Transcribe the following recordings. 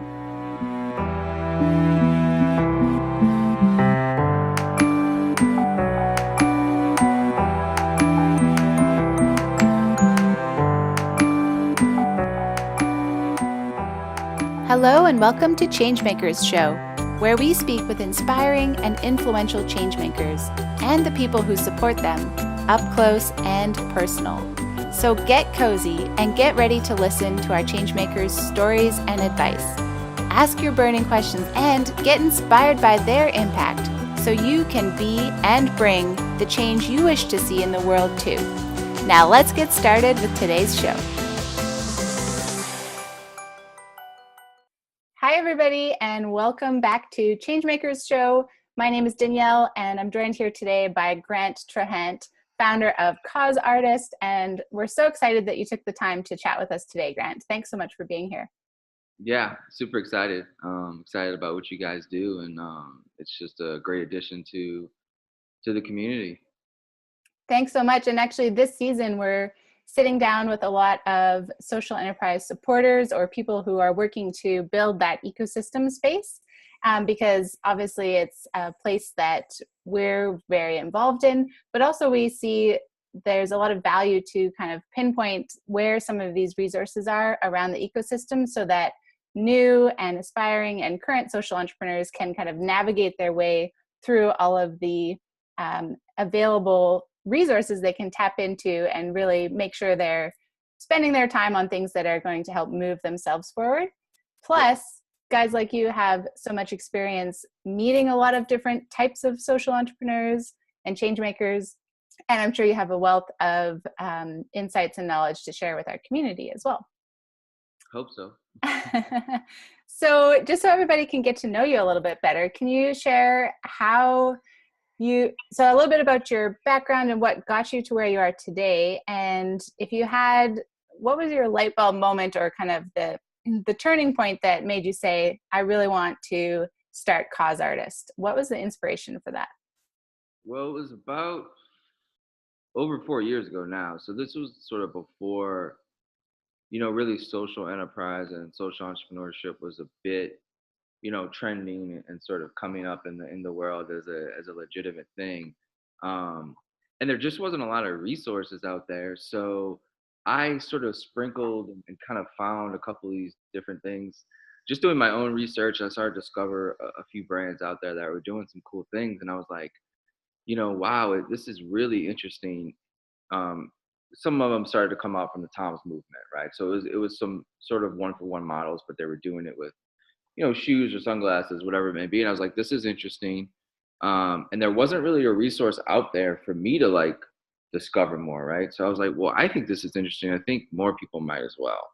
Hello and welcome to Changmakers Show, where we speak with inspiring and influential changemakers and the people who support them, up close and personal. So get cozy and get ready to listen to our changemakers' stories and advice. Ask your burning questions and get inspired by their impact so you can be and bring the change you wish to see in the world too. Now let's get started with today's show. Hi, everybody, and welcome back to Changmakers Show. My name is Danielle, and I'm joined here today by Grant Trehant, founder of Cause Artist, and we're so excited that you took the time to chat with us today, Grant. Thanks so much for being here. Yeah, super excited. Excited about what you guys do, and it's just a great addition to the community. Thanks so much. And actually, this season, we're sitting down with a lot of social enterprise supporters or people who are working to build that ecosystem space, because obviously it's a place that we're very involved in, but also we see there's a lot of value to kind of pinpoint where some of these resources are around the ecosystem so that new and aspiring and current social entrepreneurs can kind of navigate their way through all of the available resources they can tap into and really make sure they're spending their time on things that are going to help move themselves forward. Plus, guys like you have so much experience meeting a lot of different types of social entrepreneurs and change makers, and I'm sure you have a wealth of insights and knowledge to share with our community as well. Hope so. So just so everybody can get to know you a little bit better, can you share so a little bit about your background and what got you to where you are today, and if you had, what was your light bulb moment or kind of the turning point that made you say, I really want to start Cause Artist? What was the inspiration for that? Well, it was about over 4 years ago now. So this was sort of before, really social enterprise and social entrepreneurship was a bit, trending and sort of coming up in the world as a legitimate thing. And there just wasn't a lot of resources out there. So I sort of sprinkled and kind of found a couple of these different things. Just doing my own research, I started to discover a few brands out there that were doing some cool things. And I was like, wow, this is really interesting. Um, some of them started to come out from the Tom's movement, right? So it was some sort of one for one models, but they were doing it with shoes or sunglasses, whatever it may be. And I was like, this is interesting. And there wasn't really a resource out there for me to like discover more, right? So I was like, well, I think this is interesting. I think more people might as well.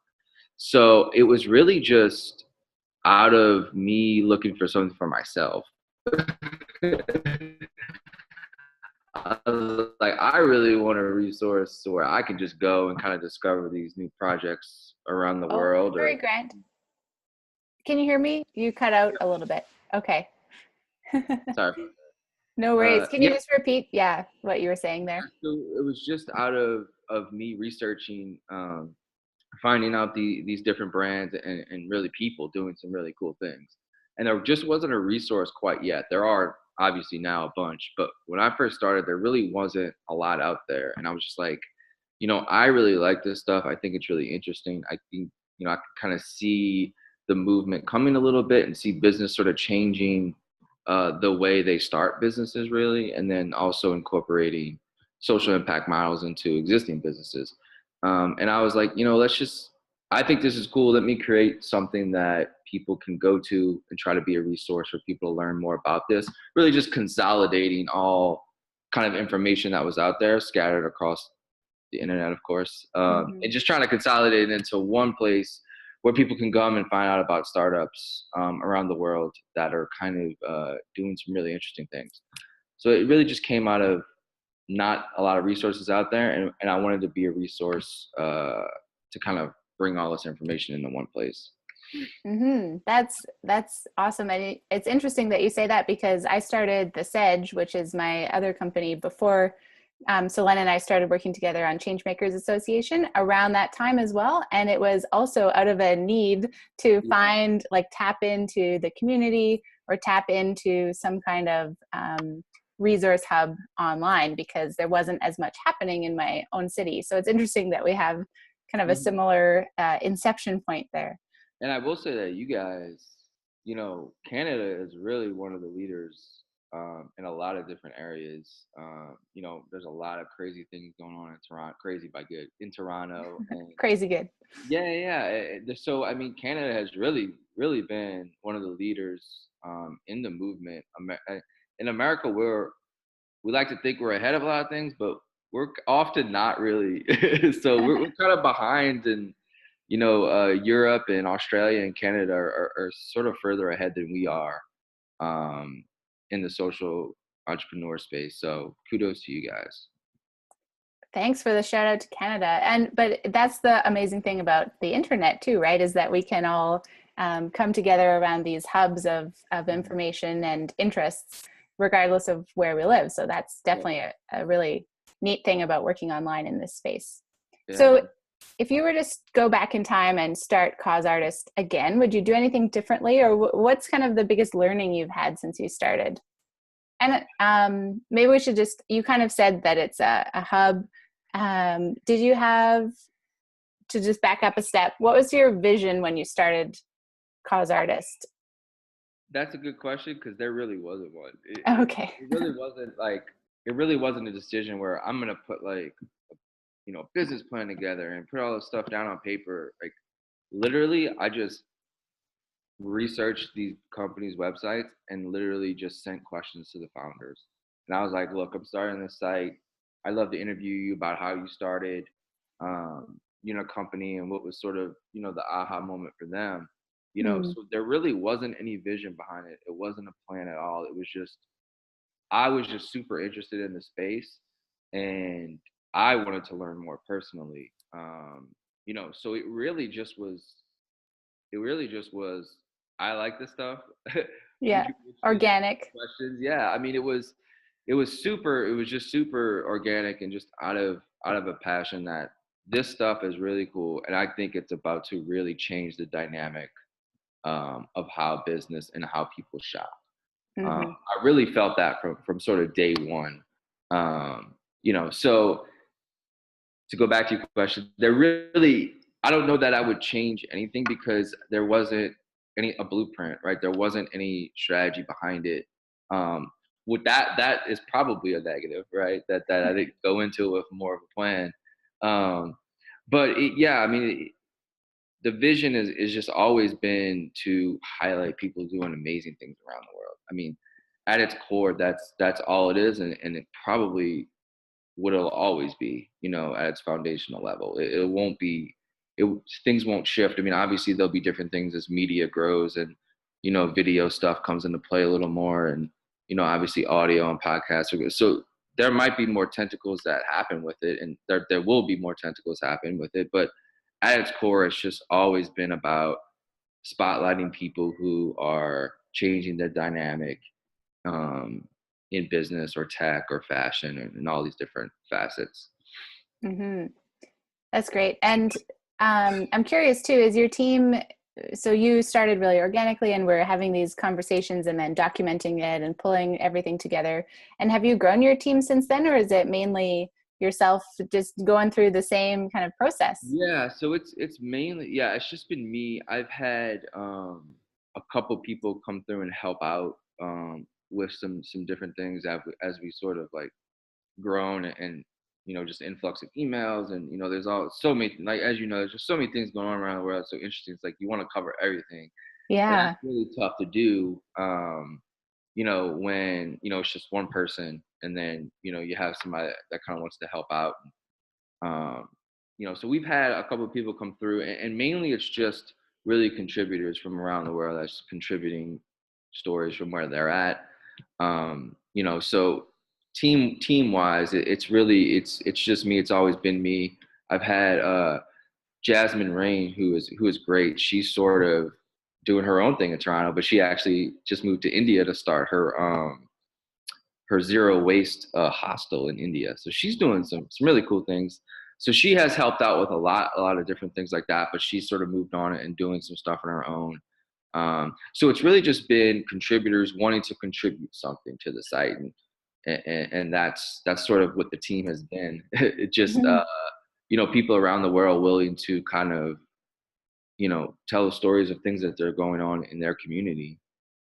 So it was really just out of me looking for something for myself. I was like, I really want a resource where I can just go and kind of discover these new projects around the world. Sorry, Grant. Can you hear me? You cut out a little bit. Okay. Sorry. No worries. Can you just repeat, what you were saying there? So it was just out of me researching, finding out these different brands and really people doing some really cool things. And there just wasn't a resource quite yet. There are obviously now a bunch, but when I first started, there really wasn't a lot out there. And I was just like, I really like this stuff. I think it's really interesting. I think, I can kind of see the movement coming a little bit and see business sort of changing the way they start businesses really, and then also incorporating social impact models into existing businesses. And I was like, I think this is cool. Let me create something that people can go to and try to be a resource for people to learn more about this. Really just consolidating all kind of information that was out there scattered across the internet, of course, and just trying to consolidate it into one place where people can come and find out about startups around the world that are kind of doing some really interesting things. So it really just came out of not a lot of resources out there, and I wanted to be a resource to kind of bring all this information into one place. Mm-hmm. That's awesome. And it's interesting that you say that, because I started The Sedge, which is my other company, before So Len and I started working together on Changemakers Association around that time as well. And it was also out of a need to find, like, tap into the community or tap into some kind of resource hub online, because there wasn't as much happening in my own city. So it's interesting that we have kind of a similar inception point there. And I will say that you guys, Canada is really one of the leaders in a lot of different areas. There's a lot of crazy things going on in Toronto, crazy by good, in Toronto. And Crazy good. So, I mean, Canada has really, really been one of the leaders in the movement. In America, we like to think we're ahead of a lot of things, but we're often not really. So we're kind of behind, and Europe and Australia and Canada are sort of further ahead than we are in the social entrepreneur space. So kudos to you guys. Thanks for the shout out to Canada. But that's the amazing thing about the internet too, right? Is that we can all come together around these hubs of information and interests, regardless of where we live. So that's definitely a really neat thing about working online in this space. Yeah. So if you were to go back in time and start Cause Artist again, would you do anything differently, or what's kind of the biggest learning you've had since you started? And maybe we should you kind of said that it's a hub. Did you have to just back up a step? What was your vision when you started Cause Artist? That's a good question, because there really wasn't one. Okay. It really wasn't a decision where I'm going to put business plan together and put all this stuff down on paper. Like, literally, I just researched these companies' websites and literally just sent questions to the founders. And I was like, look, I'm starting this site. I'd love to interview you about how you started, company, and what was sort of, the aha moment for them. So there really wasn't any vision behind it. It wasn't a plan at all. It was just, I was just super interested in the space, and I wanted to learn more personally. So it really just was, I like this stuff. Yeah. Organic. Questions. Yeah. I mean, it was just super organic, and just out of a passion that this stuff is really cool. And I think it's about to really change the dynamic of how business and how people shop. I really felt that from sort of day one. So to go back to your question, I don't know that I would change anything, because there wasn't a blueprint, right? There wasn't any strategy behind it. With that is probably a negative, right? That I didn't go into it with more of a plan. The vision is just always been to highlight people doing amazing things around the world. I mean, at its core, that's all it is, and it probably what it'll always be, at its foundational level. It won't be, things won't shift. I mean, obviously there'll be different things as media grows, and, video stuff comes into play a little more, and, obviously audio and podcasts are good. So there might be more tentacles that happen with it, and there will be more tentacles happen with it. But at its core, it's just always been about spotlighting people who are changing the dynamic, in business or tech or fashion, and all these different facets. That's great. And I'm curious too, is your team, so you started really organically and we're having these conversations and then documenting it and pulling everything together. And have you grown your team since then, or is it mainly yourself just going through the same kind of process? Yeah, so it's mainly, it's just been me. I've had a couple people come through and help out with some different things as we sort of like grown, and just influx of emails, and there's so many, like, as there's just so many things going on around the world. It's so interesting. It's like you want to cover everything. Yeah, it's really tough to do when it's just one person, and then you have somebody that kind of wants to help out. So we've had a couple of people come through, and mainly it's just really contributors from around the world that's contributing stories from where they're at. So team wise, it's really it's just me. It's always been me. I've had Jasmine Rain, who is great. She's sort of doing her own thing in Toronto, but she actually just moved to India to start her her zero waste hostel in India. So she's doing some really cool things. So she has helped out with a lot of different things like that, but she's sort of moved on and doing some stuff on her own. So it's really just been contributors wanting to contribute something to the site, and that's sort of what the team has been. It just people around the world willing to kind of tell stories of things that they're going on in their community.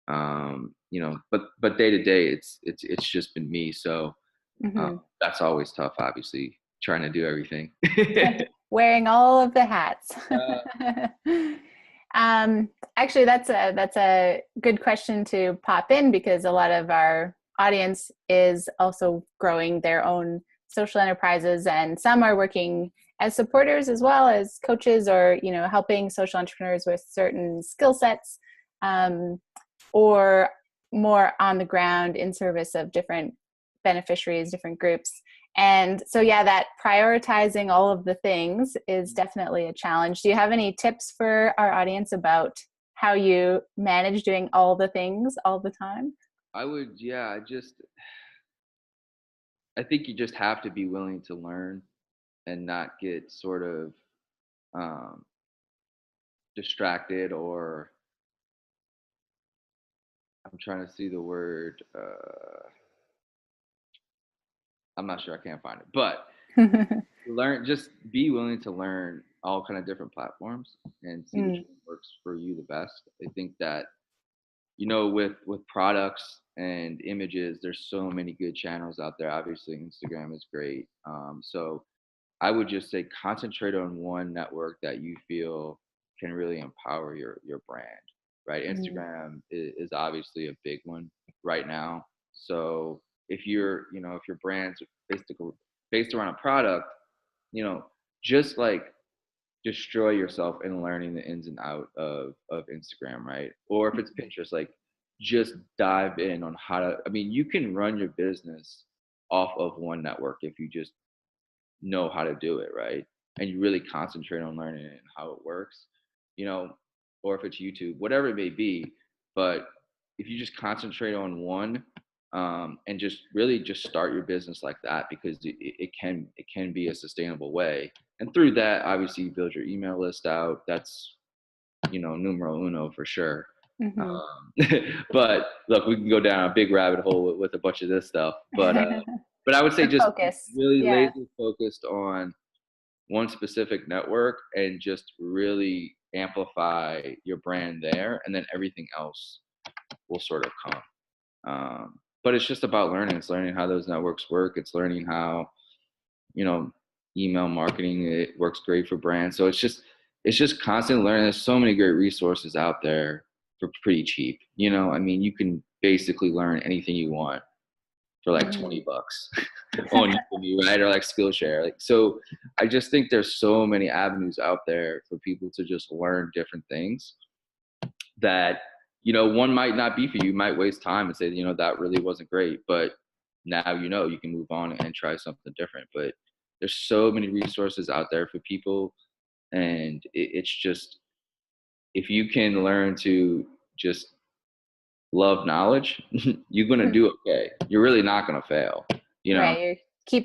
But day to day, it's just been me. So hmm that's always tough, obviously, trying to do everything. Wearing all of the hats. Actually, that's a good question to pop in, because a lot of our audience is also growing their own social enterprises, and some are working as supporters as well as coaches, or helping social entrepreneurs with certain skill sets, or more on the ground in service of different beneficiaries, different groups. And so, yeah, that prioritizing all of the things is definitely a challenge. Do you have any tips for our audience about how you manage doing all the things all the time? I would, yeah, I think you just have to be willing to learn and not get sort of um, distracted, or I'm trying to see the word. I'm not sure. I can't find it, but just be willing to learn all kind of different platforms and see which Mm, one works for you the best. I think that with products and images, there's so many good channels out there. Obviously, Instagram is great. So I would just say concentrate on one network that you feel can really empower your brand, right? mm, Instagram is obviously a big one right now. So if your brand's basically based around a product, you know, just like destroy yourself in learning the ins and out of Instagram, right? Or if it's Pinterest, like just dive in on how to. I mean, you can run your business off of one network if you just know how to do it, right? And you really concentrate on learning it and how it works, you know, or if it's YouTube, whatever it may be. But if you just concentrate on one, and just really just start your business like that, because it can be a sustainable way. And through that, obviously, you build your email list out. That's numero uno for sure. mhm. But look, we can go down a big rabbit hole with a bunch of this stuff. But I would say The just focus. really Yeah. laser focused on one specific network and just really amplify your brand there, and then everything else will sort of come. But it's just about learning. It's learning how those networks work. It's learning how you know email marketing, it works great for brands. So it's just constant learning. There's so many great resources out there for pretty cheap. I mean, you can basically learn anything you want for like Mhm. $20 on Udemy, right? Or like Skillshare. Like, so I just think there's so many avenues out there for people to just learn different things that, one might not be for you. You might waste time and say, that really wasn't great, but now, you can move on and try something different. But there's so many resources out there for people. And it's just, if you can learn to just love knowledge, you're going to do okay. You're really not going to fail, you know? Right. You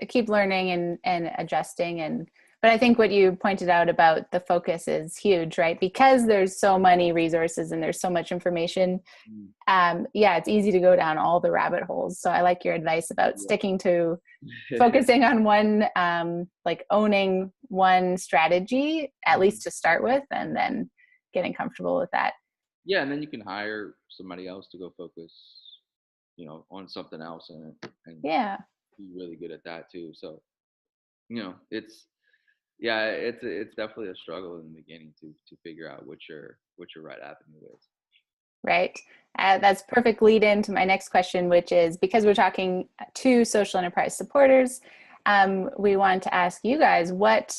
keep learning and adjusting. But I think what you pointed out about the focus is huge, right? Because there's so many resources and there's so much information. Yeah, it's easy to go down all the rabbit holes. So I like your advice about sticking to focusing on one, like owning one strategy, at least to start with, and then getting comfortable with that. Yeah, and then you can hire somebody else to go focus, on something else, and Yeah. be really good at that too. So, it's yeah, it's definitely a struggle in the beginning to figure out what your right avenue is. Right. That's perfect lead into my next question, which is, because we're talking to social enterprise supporters, we want to ask you guys, what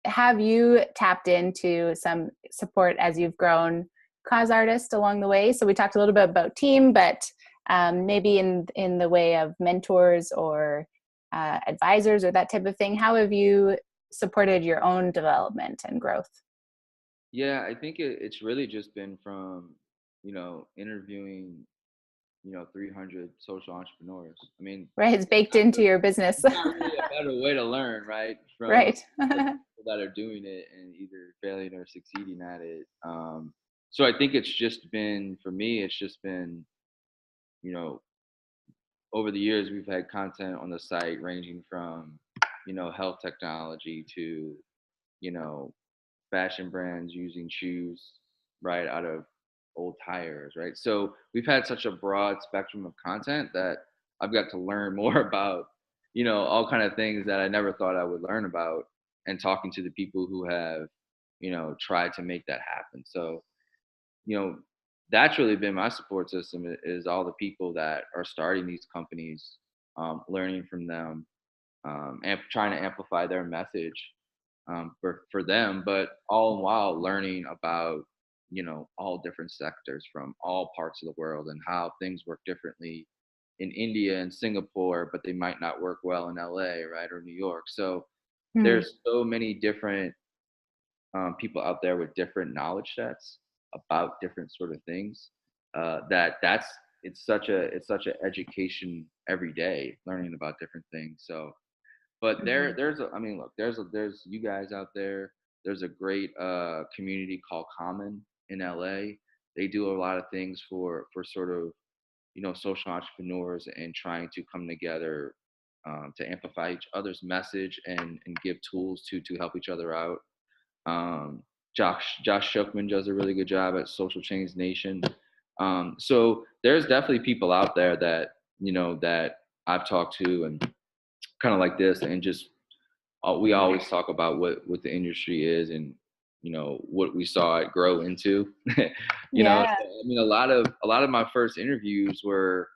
have you tapped into some support as you've grown cause artist along the way? So we talked a little bit about team, but maybe in the way of mentors or advisors or that type of thing, how have you supported your own development and growth? Yeah, I think it's really just been from, interviewing 300 social entrepreneurs. I mean, Right. It's baked into your business. it's not really a better way to learn, right? From Right. other people that are doing it and either failing or succeeding at it. So I think it's just been, for me, it's just been, you know, over the years, we've had content on the site ranging from, health technology to, you know, fashion brands using shoes right out of old tires, right? So we've had such a broad spectrum of content that I've got to learn more about, all kind of things that I never thought I would learn about, and talking to the people who have, tried to make that happen. So, you know, that's really been my support system, is all the people that are starting these companies, learning from them, and trying to amplify their message, for them, but all while learning about, all different sectors from all parts of the world and how things work differently in India and Singapore, but they might not work well in LA, right, or New York. So Hmm. there's so many different, people out there with different knowledge sets about different sort of things, that's it's such a education every day, learning about different things. So, but Hmm. I mean, look, there's you guys out there. There's a great community called Common in LA. They do a lot of things for sort of, social entrepreneurs and trying to come together, to amplify each other's message and give tools to help each other out. Um, Josh Shookman does a really good job at Social Change Nation. So there's definitely people out there that, that I've talked to, and kind of like this, and just, we always talk about what the industry is, and, what we saw it grow into. Yeah. So, I mean, a lot of my first interviews were,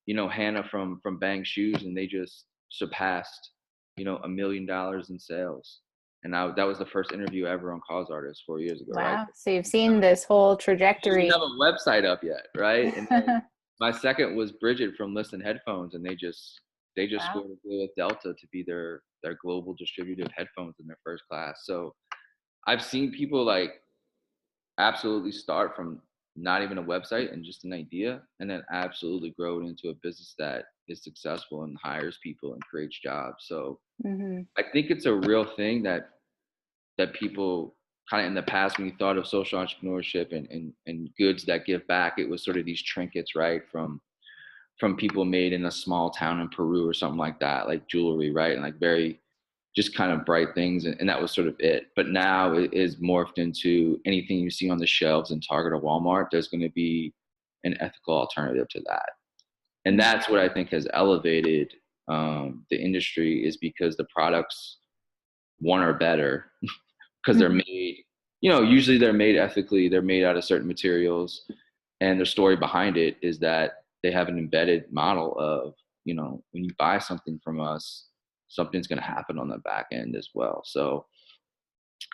Hannah from Bang Shoes, and they just surpassed, $1 million in sales. And that was the first interview ever on Cause Artists 4 years ago, right? Wow. So you've seen this whole They didn't trajectory. have a website up yet, right? And then my second was Bridget from Listen Headphones, and they just Wow. scored a deal with Delta to be their global distributor of headphones in their first class. So I've seen people like absolutely start from not even a website and just an idea, and then absolutely grow it into a business that is successful and hires people and creates jobs. So Hmm. I think it's a real thing that people kind of, in the past, when you thought of social entrepreneurship and goods that give back, it was sort of these trinkets, right? From people made in a small town in Peru or something like that, like jewelry, right? And like very just kind of bright things. And that was sort of it. But now it is morphed into anything you see on the shelves in Target or Walmart, there's going to be an ethical alternative to that. And that's what I think has elevated, the industry, is because the products, one, are better because they're Hmm. made, usually they're made ethically, they're made out of certain materials. And the story behind it is that they have an embedded model of, when you buy something from us, something's going to happen on the back end as well. So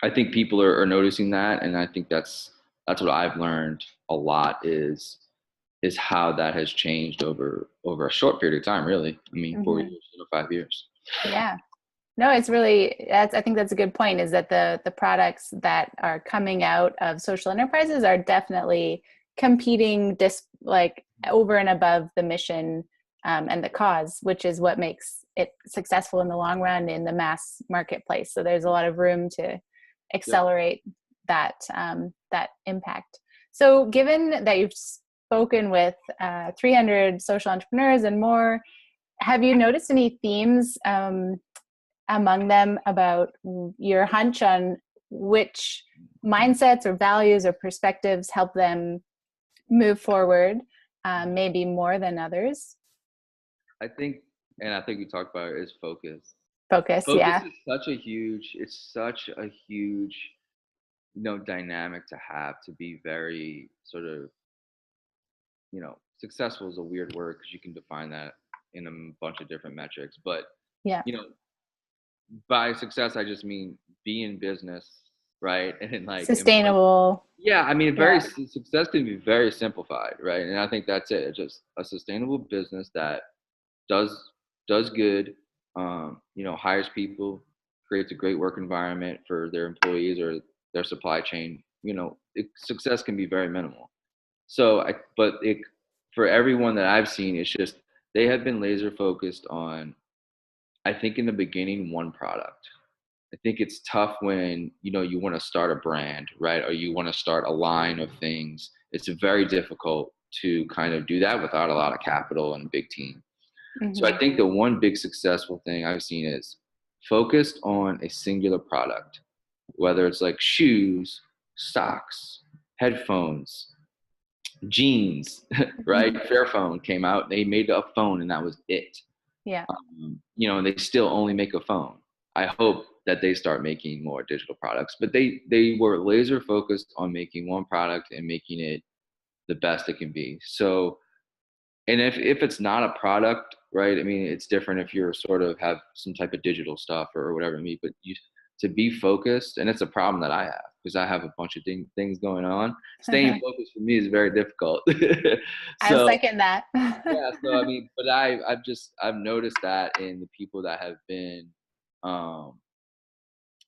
I think people are noticing that. And I think that's what I've learned a lot, is how that has changed over a short period of time, really. I mean, 4 years, 5 years. Yeah. No, it's really, I think that's a good point, is that the products that are coming out of social enterprises are definitely competing like over and above the mission, and the cause, which is what makes it successful in the long run in the mass marketplace. So there's a lot of room to Yep. accelerate that impact. So given that you've spoken with 300 social entrepreneurs and more, have you noticed any themes among them about your hunch on which mindsets or values or perspectives help them move forward, maybe more than others? I think, and I think we talked about it, is focus. Focus, Focus yeah. is such a huge, dynamic to have, to be very sort of, successful is a weird word because you can define that in a bunch of different metrics. But, Yeah. you know, by success, I just mean be in business, right? And like employ. Sustainable. Yeah, I mean, Yeah. success can be very simplified, right? And I think that's it. It's just a sustainable business that does does good, hires people, creates a great work environment for their employees or their supply chain. Success can be very minimal. So, but for everyone that I've seen, it's just they have been laser focused on, I think in the beginning, one product. I think it's tough when, you want to start a brand, right? Or you want to start a line of things. It's very difficult to kind of do that without a lot of capital and a big team. So I Hmm. think the one big successful thing I've seen is focused on a singular product, whether it's like shoes, socks, headphones, jeans, right? Fairphone came out, they made a phone and that was it. Yeah. They still only make a phone. I hope that they start making more digital products, but they were laser focused on making one product and making it the best it can be. So, and if it's not a product, right? I mean, it's different if you're sort of have some type of digital stuff or whatever I mean, but you to be focused, and it's a problem that I have because I have a bunch of things going on. Staying focused for me is very difficult. I So second that. yeah, so I mean, but I've noticed that in the people that have been um,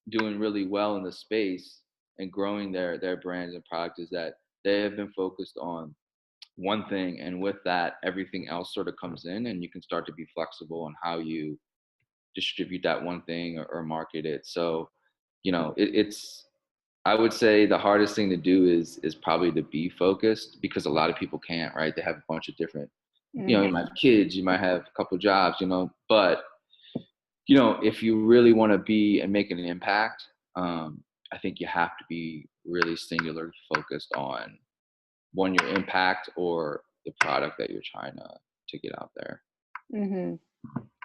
doing really well in the space and growing their brands and products is that they have been focused on one thing, and with that, everything else sort of comes in, and you can start to be flexible on how you distribute that one thing or market it. So, it's I would say the hardest thing to do is probably to be focused because a lot of people can't, right? They have a bunch of different, you might have kids, you might have a couple of jobs, but if you really want to be and make an impact, I think you have to be really singular focused on one, your impact or the product that you're trying to get out there. Hmm.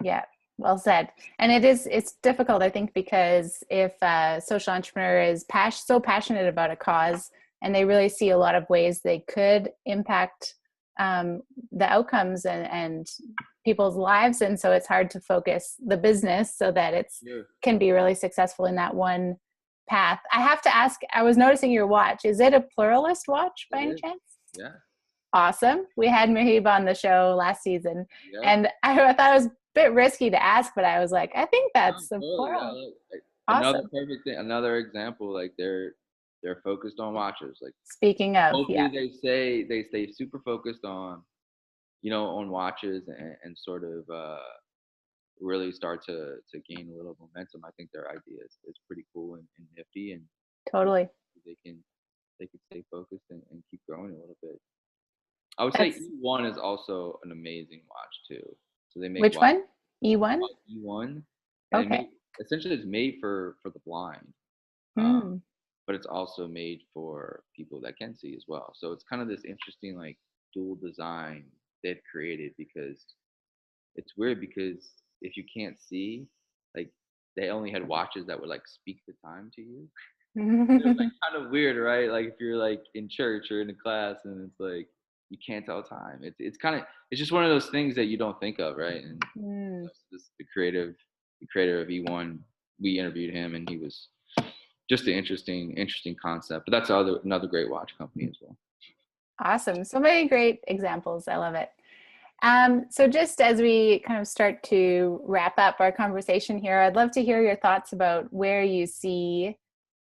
Yeah, well said. And it's difficult, I think, because if a social entrepreneur is so passionate about a cause and they really see a lot of ways they could impact the outcomes and people's lives, and so it's hard to focus the business so that Yeah. can be really successful in that one path. I have to ask, I was noticing your watch. Is it a pluralist watch by It any is. chance? Yeah. Awesome. We had Mahib on the show last season, Yeah. and I thought it was a bit risky to ask, but I was like, I think No, that's a totally. Yeah. plural. Like, another Awesome. perfect thing, another example, like they're focused on watches. Like Speaking of, hopefully yeah, they stay super focused on watches and sort of really start to gain a little momentum. I think their idea is pretty cool and nifty, and you know, totally. they can they can stay focused and keep growing a little bit. I would say That's E1 is also an amazing watch too. So they make which watch one? E1? called E1, and Okay. essentially it's made for the blind, um, Hmm. but it's also made for people that can see as well. So it's kind of this interesting like dual design they've created because it's weird because if you can't see, like they only had watches that would like speak the time to you. It was like kind of weird, right? Like if you're like in church or in a class and it's like you can't tell time. It's just one of those things that you don't think of, right? And Mm. this the creator of E1, we interviewed him and he was just an interesting concept. But that's another great watch company as well. Awesome. So many great examples. I love it. So just as we kind of start to wrap up our conversation here, I'd love to hear your thoughts about where you see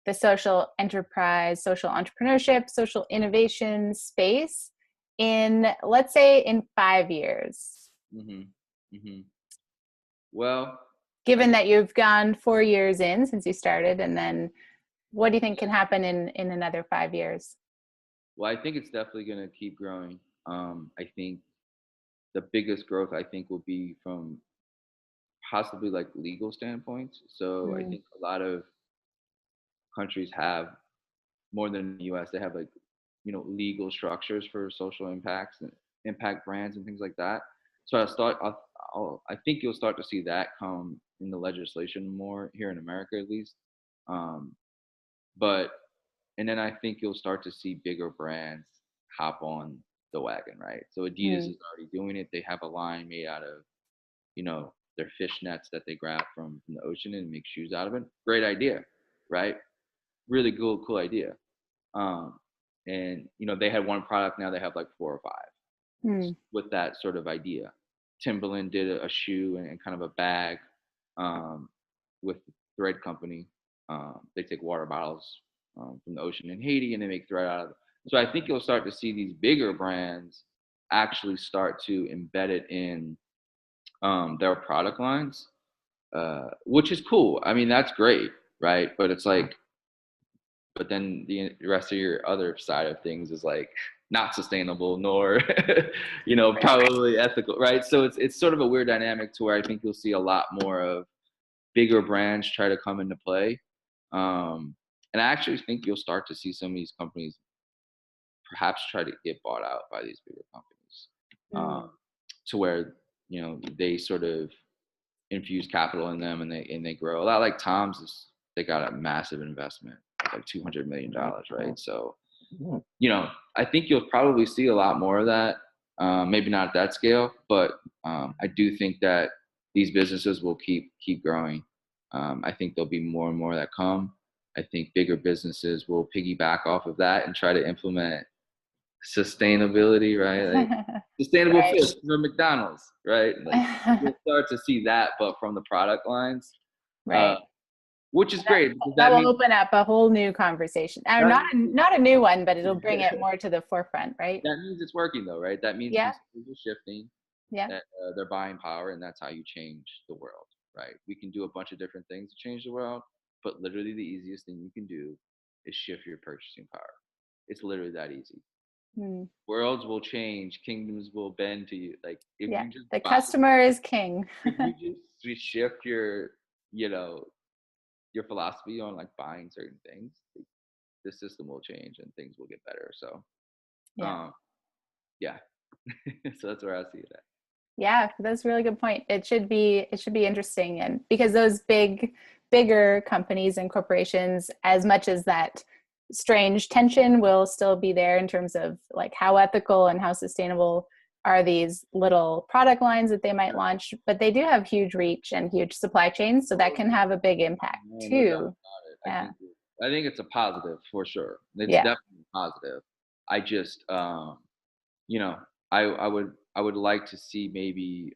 the social enterprise, social entrepreneurship, social innovation space in, let's say, in 5 years, Hmm. Hmm. Well, I given think that you've gone 4 years in since you started, and then what do you think can yeah. happen in another 5 years? Well, I think it's definitely going to keep growing. I think the biggest growth I think will be from possibly like legal standpoints. So I Mm, think a lot of countries have more than the US, they have like, legal structures for social impacts and impact brands and things like that. So I think you'll start to see that come in the legislation more here in America at least. Um, but and then I think you'll start to see bigger brands hop on the wagon, right? So Adidas mm, is already doing it. They have a line made out of, their fish nets that they grab from the ocean and make shoes out of it. Great idea, right? Really cool idea. Um, and they had one product, now they have like four or five mm, with that sort of idea. Timberland did a shoe and kind of a bag um, with the Thread Company. They take water bottles from the ocean in Haiti and they make thread out of it. So I think you'll start to see these bigger brands actually start to embed it in their product lines, which is cool. I mean, that's great, right? But it's like, but then the rest of your other side of things is like not sustainable nor probably ethical, right? So it's sort of a weird dynamic to where I think you'll see a lot more of bigger brands try to come into play. And I actually think you'll start to see some of these companies perhaps try to get bought out by these bigger companies, Mm. to where they sort of infuse capital in them, and they grow. A lot like Tom's is, they got a massive investment, like $200 million, right? So I think you'll probably see a lot more of that. Maybe not at that scale, but I do think that these businesses will keep growing. I think there'll be more and more that come. I think bigger businesses will piggyback off of that and try to implement sustainability, right? Like sustainable Right. fish from McDonald's, right? Like you'll start to see that, but from the product lines, uh, Right. which is That, great because that that will means open up a whole new conversation. Or that not a new one, but it'll bring it more to the forefront, right? that means it's working though, right? That means Yeah. consumers are shifting, Yeah. that they're buying power, and that's how you change the world, right? We can do a bunch of different things to change the world, but literally the easiest thing you can do is shift your purchasing power. It's literally that easy. Mm. Worlds will change, kingdoms will bend to you. Like if Yeah. you just The buy, customer is king. if you just shift you know, your philosophy on like buying certain things, the system will change and things will get better. So, Yeah. um, yeah. So that's where I see it at. Yeah, that's a really good point. It should be interesting, and because those bigger companies and corporations, as much as that strange tension will still be there in terms of like how ethical and how sustainable are these little product lines that they might launch, but they do have huge reach and huge supply chains, so that can have a big impact No doubt too. about it. Yeah. I think it's a positive for sure. It's Yeah. definitely positive. I just you know, I would like to see maybe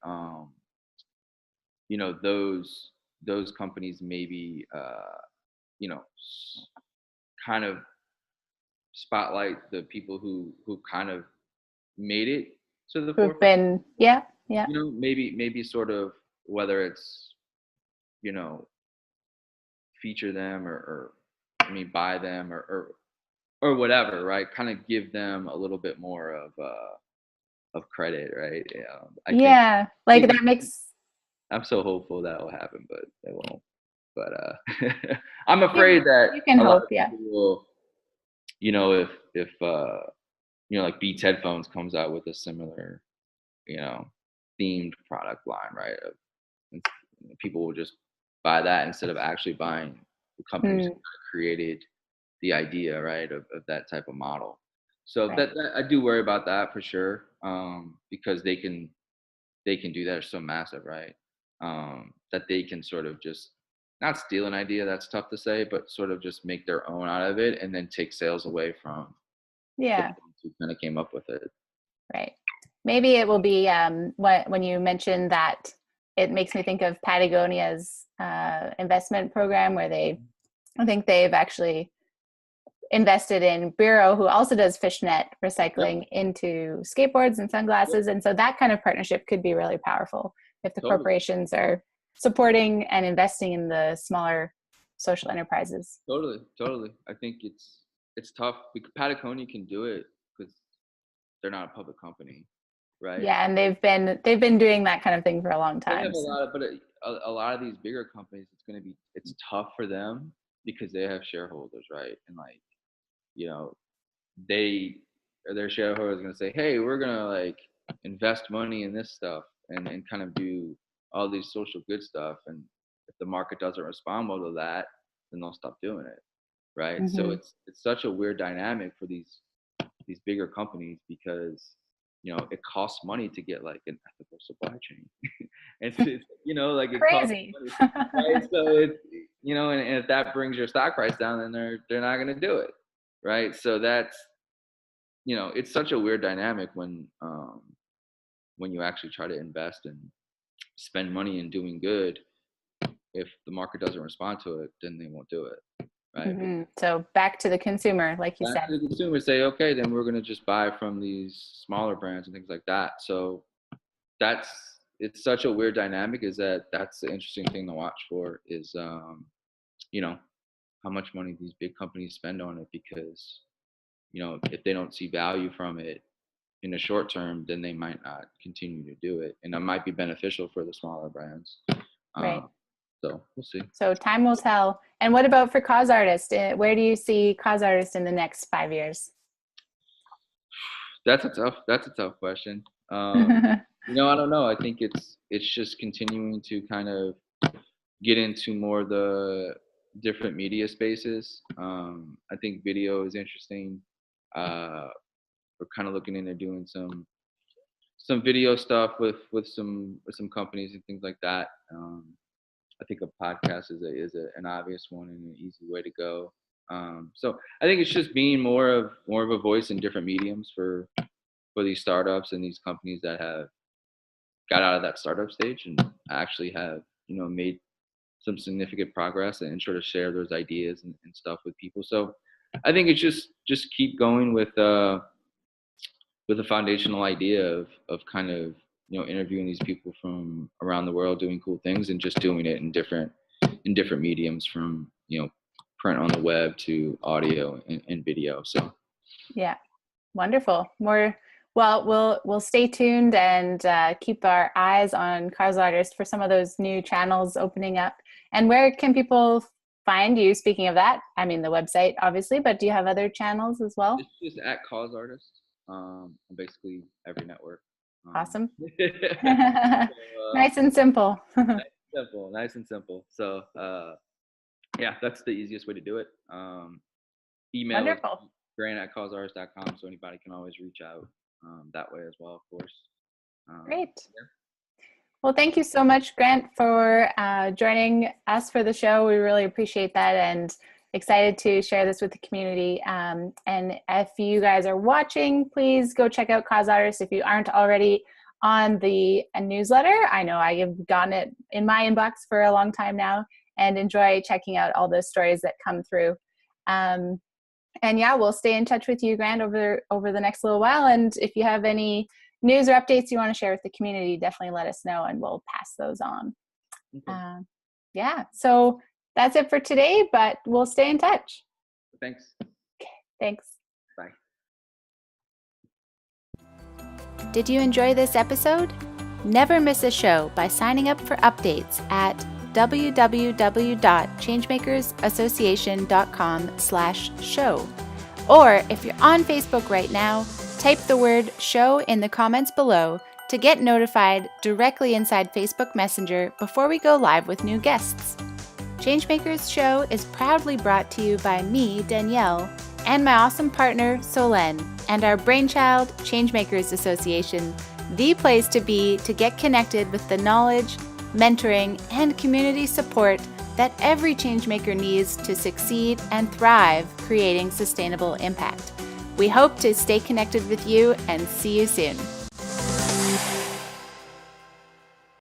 those companies maybe you know s- kind of spotlight the people who kind of made it to the Who've forefront. been, yeah, yeah. Maybe sort of, whether it's you know feature them, or I mean buy them, or whatever, right? Kind of give them a little bit more of credit, right? I think Yeah. Like think that makes I'm so hopeful that will happen, but it won't. But I'm you afraid that you can a lot hope, of yeah. people will, if like Beats headphones comes out with a similar, you know, themed product line, right? And people will just buy that instead of actually buying the companies Mm, who created the idea, right, of that type of model. So right. that I do worry about that for sure, because they can do that. Are so massive, right? That they can sort of just not steal an idea. That's tough to say, but sort of just make their own out of it, and then take sales away from the Yeah. ones who kind of came up with it. Right. Maybe it will be when you mentioned that, it makes me think of Patagonia's investment program where I think they've actually invested in Bureau, who also does fishnet Yep, recycling, into skateboards and yep, sunglasses. And so that kind of partnership could be really powerful if the totally, corporations are supporting and investing in the smaller social enterprises. totally. I think it's tough because Patagonia can do it because they're not a public company, right? Yeah, and they've been doing that kind of thing for a long They have time. a So. lot of, but a lot of these bigger companies, it's tough for them because they have shareholders, right? And like, you know, they their shareholders are going to say, hey, we're going to like invest money in this stuff, and kind of do all these social good stuff, and if the market doesn't respond well to that, then they'll stop doing it, right? So Mhm. it's such a weird dynamic for these bigger companies, because it costs money to get like an ethical supply chain. It's like it costs Crazy. money, right? So and if that brings your stock price down, then they're not going to do it, right? So that's it's such a weird dynamic when you actually try to invest and spend money in doing good. If the market doesn't respond to it, then they won't do it. right? So back to the consumer, like you Back said. to the consumer, say, okay, then we're gonna just buy from these smaller brands and things like that. So that's it's such a weird dynamic. Is that's the interesting thing to watch for is you know how much money these big companies spend on it because if they don't see value from it in the short term, then they might not continue to do it, and that might be beneficial for the smaller brands. Right. Um, so we'll see. So time will tell. And what about for cause artists? Where do you see cause artists in the next 5 years? That's a tough question. I don't know. I think it's just continuing to kind of get into more of the different media spaces. I think video is interesting. Uh, we're kind of looking into doing some video stuff with some companies and things like that. I think a podcast is an obvious one and an easy way to go. So I think it's just being more of a voice in different mediums for these startups and these companies that have got out of that startup stage and actually have made some significant progress and sort of share those ideas and stuff with people. So I think it's just keep going with a foundational idea of kind of interviewing these people from around the world doing cool things and just doing it in different mediums from print on the web to audio and video. So Yeah, wonderful. Well, we'll stay tuned and keep our eyes on Cause Artist for some of those new channels opening up. And where can people find you? Speaking of that, I mean the website, obviously, but do you have other channels as well? it's just at Cause Artist on basically every network. Awesome. So, Nice and simple. nice and simple. So yeah, that's the easiest way to do it. Email is Wonderful. grant@causeartist.com, so anybody can always reach out that way as well, of course. Great. Yeah. Well, thank you so much, Grant, for joining us for the show. We really appreciate that and excited to share this with the community. And if you guys are watching, please go check out Cause Artists if you aren't already on the newsletter. I know I have gotten it in my inbox for a long time now and enjoy checking out all the stories that come through. And yeah, we'll stay in touch with you, Grant, over the next little while. And if you have any news or updates you want to share with the community, definitely let us know and we'll pass those on. Okay. Yeah, so that's it for today, but we'll stay in touch. Thanks. Okay, thanks. Bye. Did you enjoy this episode? Never miss a show by signing up for updates at www.changemakersassociation.com/show. Or if you're on Facebook right now, type the word show in the comments below to get notified directly inside Facebook Messenger before we go live with new guests. Changemakers Show is proudly brought to you by me, Danielle, and my awesome partner, Solen, and our brainchild, Changemakers Association, the place to be to get connected with the knowledge, mentoring, and community support that every changemaker needs to succeed and thrive, creating sustainable impact. We hope to stay connected with you and see you soon.